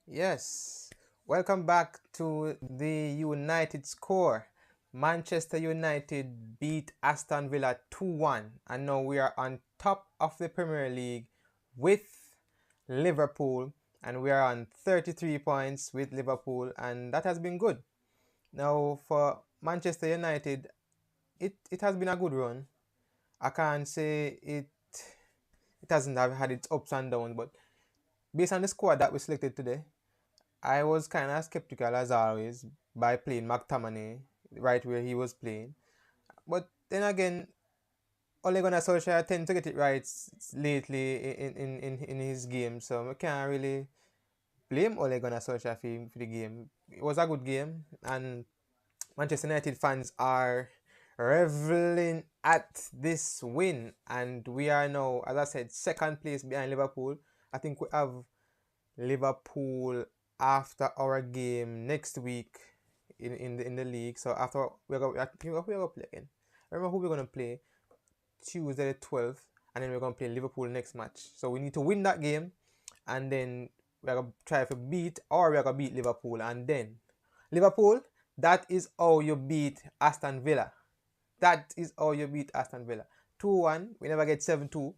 Yes, welcome back to the United score. Manchester United beat Aston Villa 2-1, and now we are on top of the Premier League with Liverpool, and we are on 33 points with Liverpool, and that has been good. Now, for Manchester United, it has been a good run. I can't say it hasn't have had its ups and downs, but based on the squad that we selected today, I was kind of skeptical as always by playing McTominay right where he was playing. But then again, Ole Gunnar Solskjaer tend to get it right lately in his game, so I can't really blame Ole Gunnar Solskjaer for the game. It was a good game, and Manchester United fans are reveling at this win, and we are now, as I said, second place behind Liverpool. I think we have Liverpool after our game next week in the league. So after I think we're gonna play again. I remember who we're gonna play Tuesday the 12th, and then we're gonna play Liverpool next match. So we need to win that game, and then we're gonna try to beat or we're gonna beat Liverpool, and then Liverpool. That is how you beat Aston Villa. That is how you beat Aston Villa. 2-1. We never get 7-2.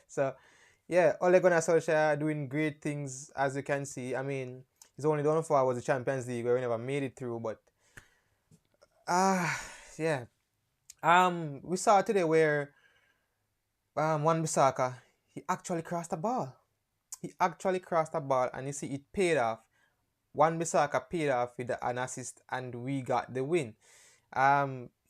So yeah, Ole Gunnar Solskjaer doing great things as you can see. I mean, his only downfall was the Champions League where we never made it through. But yeah. We saw today where Wan Bissaka he actually crossed the ball. He actually crossed the ball, and you see it paid off. Wan Bissaka paid off with an assist, and we got the win.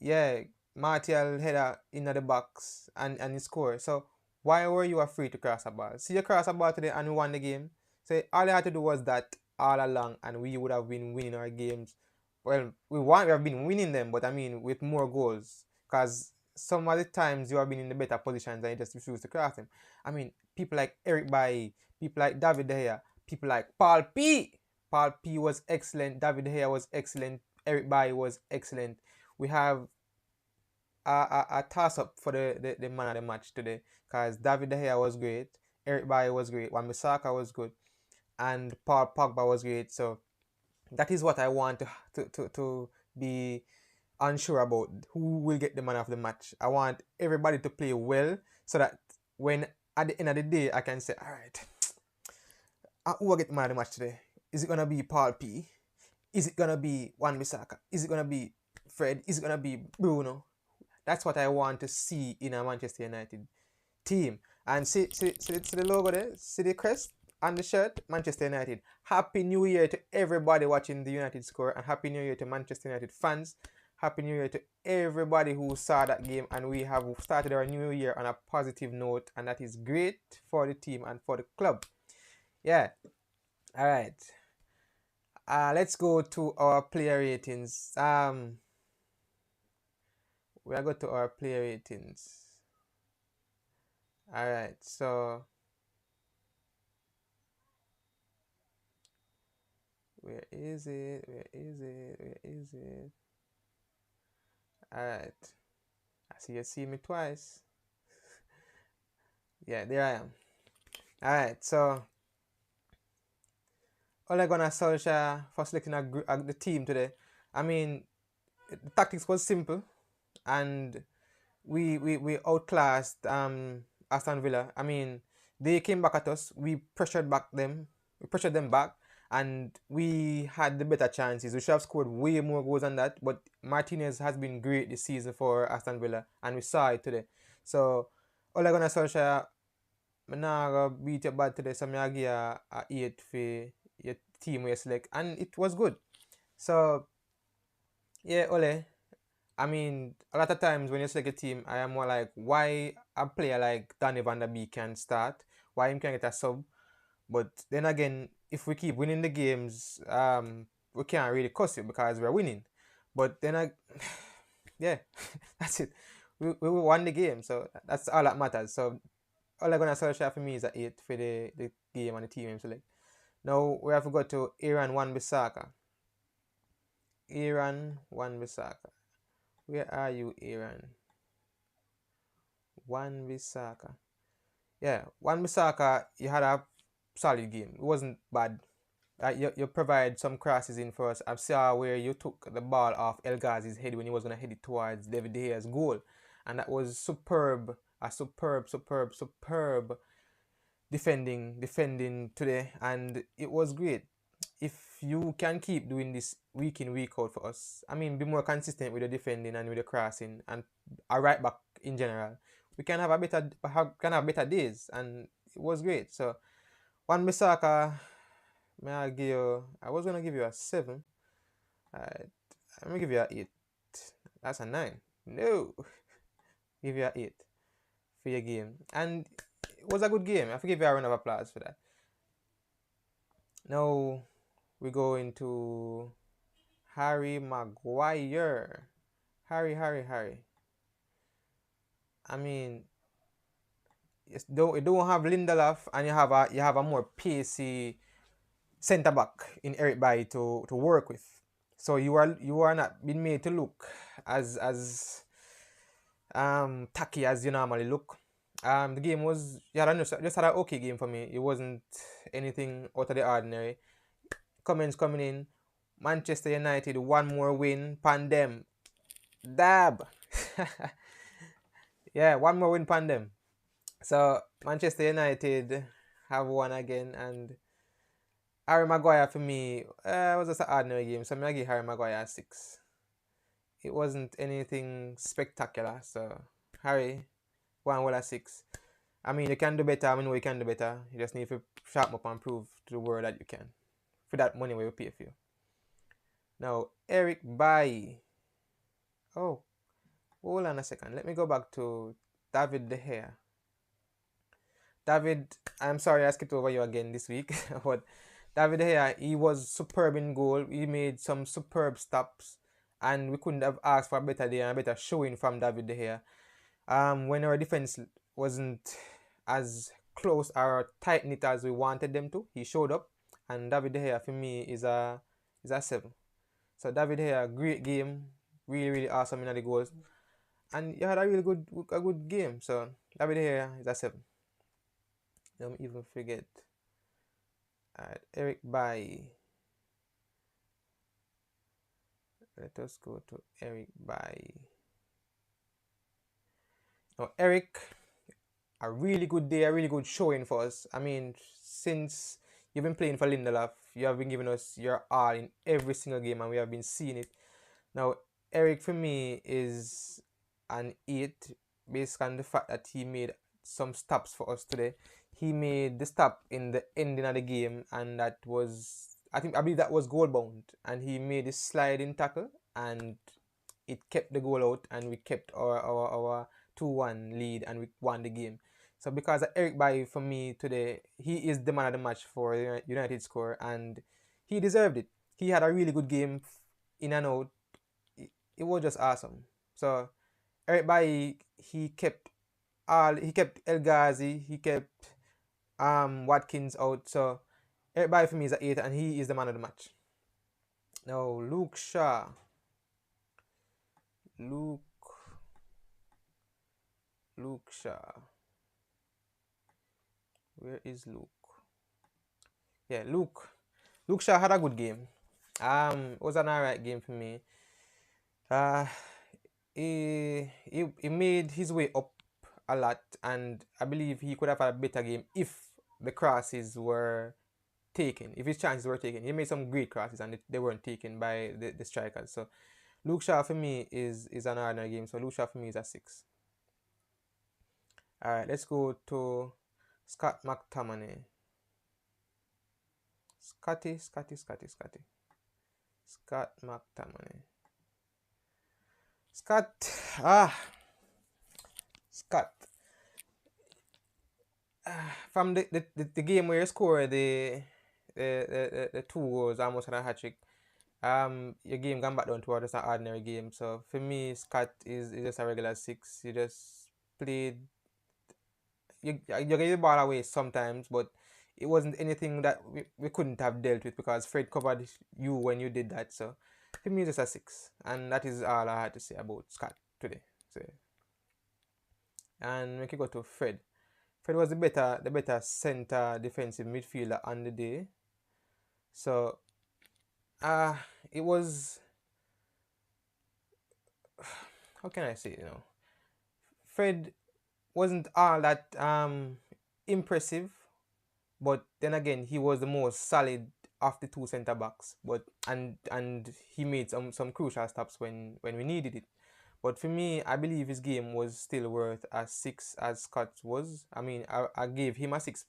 Yeah, Martial header in the box and he scored. So why were you afraid to cross a ball? See you cross a ball today and we won the game. So all you had to do was that all along, and we would have been winning our games. Well, we have been winning them, but I mean with more goals. Because some of the times you have been in the better positions and you just refuse to cross them. I mean, people like Eric Bailly, people like David De Gea, people like Paul P. Paul P was excellent. David De Gea was excellent. Eric Bailly was excellent. We have a toss up for the man of the match today because David De Gea was great, Eric Bailly was great, Wan Bissaka was good, and Paul Pogba was great. So that is what I want to be unsure about who will get the man of the match. I want everybody to play well so that when at the end of the day I can say, all right, who will get the man of the match today? Is it gonna be Paul P? Is it gonna be Wan Bissaka? Is it gonna be Fred? Is it gonna be Bruno? That's what I want to see in a Manchester United team. And see the logo there? See the crest and the shirt? Manchester United. Happy New Year to everybody watching the United score, and Happy New Year to Manchester United fans. Happy New Year to everybody who saw that game, and we have started our new year on a positive note, and that is great for the team and for the club. Yeah. All right. Let's go to our player ratings. We are going to our player ratings. All right. So where is it? Where is it? Where is it? All right. I see you see me twice. Yeah, there I am. All right. So Ole Gunnar Solskjaer for selecting the team today. I mean, the tactics was simple, and we outclassed Aston Villa. I mean, they came back at us. We pressured back them. We pressured them back, and we had the better chances. We should have scored way more goals than that. But Martinez has been great this season for Aston Villa, and we saw it today. So Ole Gunnar Solskjaer, I'm not gonna beat you bad today. So I'm gonna give you a 8 for your team where you select, and it was good. So yeah, Ole. I mean, a lot of times when you select a team, I am more like, why a player like Danny Van Der Beek can start, why him can get a sub. But then again, if we keep winning the games, we can't really cuss it because we're winning. But then yeah, that's it. We won the game, so that's all that matters. So all I'm gonna Solskjaer for me is a 8 for the game and the team I'm select. Now we have to go to Aaron Wan Bissaka. Aaron Wan Bissaka. Where are you, Aaron? Wan Bissaka. Yeah, Wan Bissaka, he had a solid game. It wasn't bad. You provide some crosses in for us. I saw where you took the ball off El Ghazi's head when he was going to head it towards David De Gea's goal. And that was superb. A superb defending today. And it was great. If you can keep doing this week in, week out for us, I mean, be more consistent with the defending and with the crossing and a right back in general, we can have better days. And it was great. So, Wan Bissaka, I was gonna give you a 7. Alright, I'm gonna give you a 8. That's a 9. No, give you a 8 for your game, and it was a good game. I forgive you a round of applause for that. Now we go into Harry Maguire. Harry. I mean, you don't have Lindelof, and you have a more pacey centre back in Eric Bailly to work with. So you are not being made to look as tacky as you normally look. The game was just had an okay game for me. It wasn't anything out of the ordinary. Comments coming in. Manchester United, one more win, pandem. Dab. Yeah, one more win, pandem. So Manchester United have won again, and Harry Maguire for me was just an ordinary game. So I'm gonna give Harry Maguire a 6. It wasn't anything spectacular. So Harry, 1 6. I mean, you can do better. I know you can do better. You just need to sharpen up and prove to the world that you can. For that money we will pay for you. Now, Eric Bailly. Oh, hold on a second. Let me go back to David De Gea. David, I'm sorry I skipped over you again this week. But David De Gea, he was superb in goal. He made some superb stops. And we couldn't have asked for a better day and a better showing from David De Gea. When our defense wasn't as close or tight-knit as we wanted them to, he showed up. And David De Gea, for me, is a 7. So David De Gea, great game. Really awesome in the goals. And you had a really good game. So David De Gea is a 7. Don't even forget. Alright, Eric Bailly. Let us go to Eric Bailly. Now, Eric, a really good day, a really good showing for us. I mean, since you've been playing for Lindelof, you have been giving us your all in every single game, and we have been seeing it. Now, Eric, for me, is an 8, based on the fact that he made some stops for us today. He made the stop in the ending of the game, and that was, I believe that was goal bound, and he made a sliding tackle, and it kept the goal out, and we kept our 2-1 lead, and we won the game. So because of Eric Bailly, for me today, he is the man of the match for the United score, and he deserved it. He had a really good game in and out. It was just awesome. So Eric Bailly, he kept El Ghazi, he kept Watkins out. So Eric Bailly for me is an 8, and he is the man of the match. Now Luke Shaw. Luke Shaw. Where is Luke? Yeah, Luke Shaw had a good game. It was an alright game for me. He made his way up a lot, and I believe he could have had a better game if the crosses were taken, if his chances were taken. He made some great crosses, and they weren't taken by the strikers. So Luke Shaw for me is an ordinary game. So Luke Shaw for me is a 6. Alright, let's go to Scott McTominay. Scotty. Scott McTominay. Scott. From the game where you scored the 2 goals, almost had a hat-trick, your game gone back down to just an ordinary game. So for me, Scott is just a regular 6. You just played. You get the ball away sometimes, but it wasn't anything that we couldn't have dealt with because Fred covered you when you did that. So for me, just a 6, and that is all I had to say about Scott today. So, and we can go to Fred. Fred was the better center defensive midfielder on the day. So uh it was, how can I say it, Fred wasn't all that impressive, but then again he was the most solid of the two centre backs. But and he made some crucial stops when we needed it. But for me, I believe his game was still worth a 6 as Scott was. I mean, I gave him a 6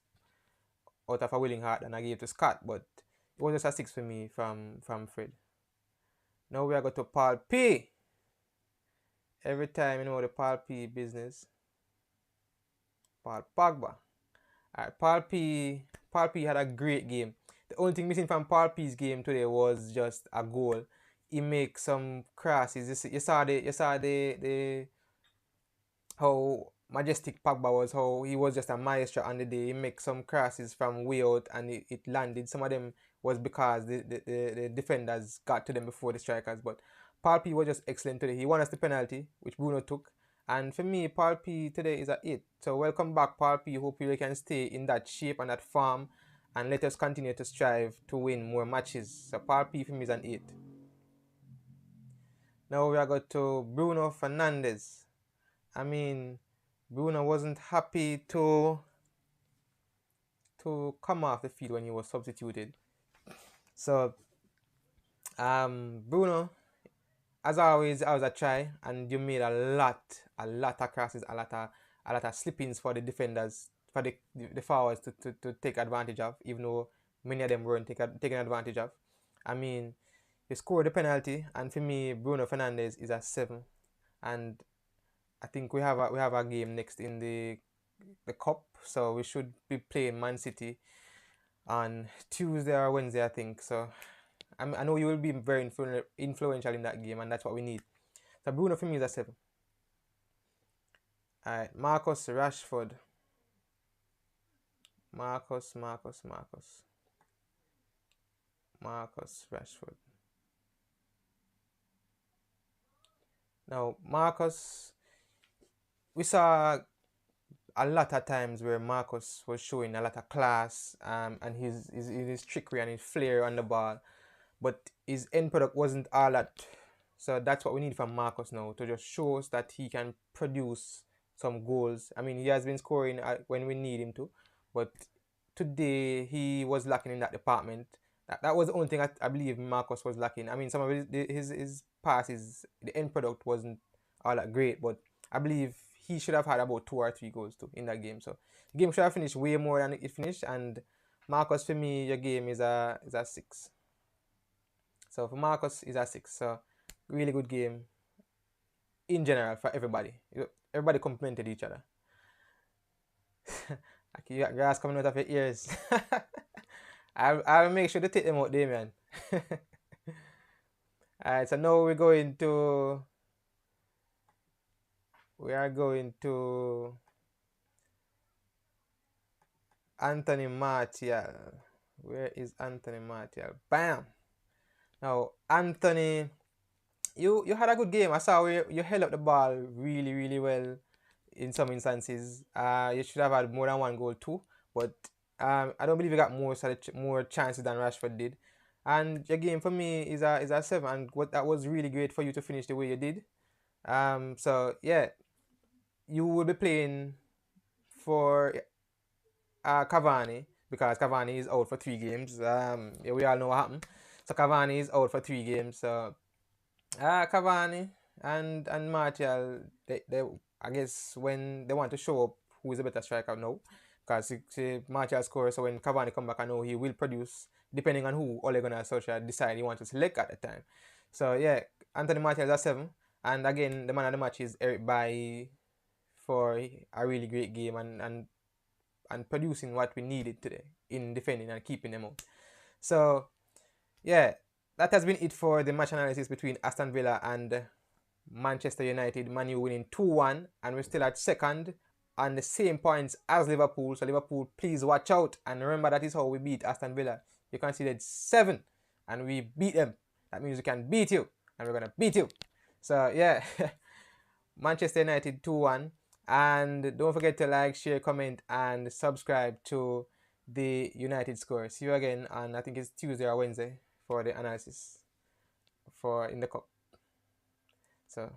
out of a willing heart and I gave to Scott, but it was just a 6 for me from Fred. Now we are going to Paul P. Every time, the Paul P business. Paul Pogba. Alright, Paul P had a great game. The only thing missing from Paul P's game today was just a goal. He makes some crosses. You saw the how majestic Pogba was, how he was just a maestro on the day. He makes some crosses from way out and it landed. Some of them was because the defenders got to them before the strikers. But Paul P was just excellent today. He won us the penalty, which Bruno took. And for me, Paul P today is a 8. So welcome back, Paul P. Hope you can stay in that shape and that form. And let us continue to strive to win more matches. So Paul P for me is an 8. Now we are going to Bruno Fernandes. I mean, Bruno wasn't happy to come off the field when he was substituted. So, Bruno, as always, I was a try, and you made a lot of crosses, a lot of slip-ins for the defenders, for the forwards to take advantage of, even though many of them weren't taken advantage of. I mean, you scored the penalty, and for me, Bruno Fernandes is a 7, and I think we have a game next in the cup, so we should be playing Man City on Tuesday or Wednesday, I think. So I know you will be very influential in that game, and that's what we need. So Bruno for me is a 7. Alright, Marcus Rashford. Marcus Rashford. Now, Marcus, we saw a lot of times where Marcus was showing a lot of class and his trickery and his flair on the ball, but his end product wasn't all that. So that's what we need from Marcus now, to just show us that he can produce some goals. I mean, he has been scoring when we need him to, but today he was lacking in that department. That was the only thing I believe Marcus was lacking. I mean, some of his passes, the end product wasn't all that great, but I believe he should have had about 2 or 3 goals too in that game. So the game should have finished way more than it finished. And Marcus, for me, your game is a 6. So for Marcus, is a 6. So really good game in general for everybody. Everybody complimented each other. You got grass coming out of your ears. I'll make sure to take them out, Damien. Alright, so now we are going to Anthony Martial. Where is Anthony Martial? Bam! Now, Anthony, you had a good game. I saw you held up the ball really, really well in some instances. You should have had more than 1 goal too, but I don't believe you got more chances than Rashford did. And your game for me is a 7, and that was really great for you to finish the way you did. So yeah, you will be playing for Cavani, because Cavani is out for 3 games. Yeah, we all know what happened. So Cavani is out for 3 games. So Cavani and Martial, they I guess when they want to show up who is a better striker now, because Martial scores, so when Cavani come back, I know he will produce, depending on who Ole Gunnar Solskjaer decide he wants to select at the time. So yeah, Anthony Martial is a 7, and again the man of the match is Eric Bailly for a really great game and producing what we needed today in defending and keeping them out. So yeah, that has been it for the match analysis between Aston Villa and Manchester United. Man U winning 2-1, and we're still at second on the same points as Liverpool. So Liverpool, please watch out, and remember that is how we beat Aston Villa. You conceded 7 and we beat them. That means we can beat you, and we're gonna beat you. So yeah, Manchester United 2-1, And don't forget to like, share, comment, and subscribe to the United Score. See you again on, I think it's Tuesday or Wednesday, for the analysis for in the cup. So.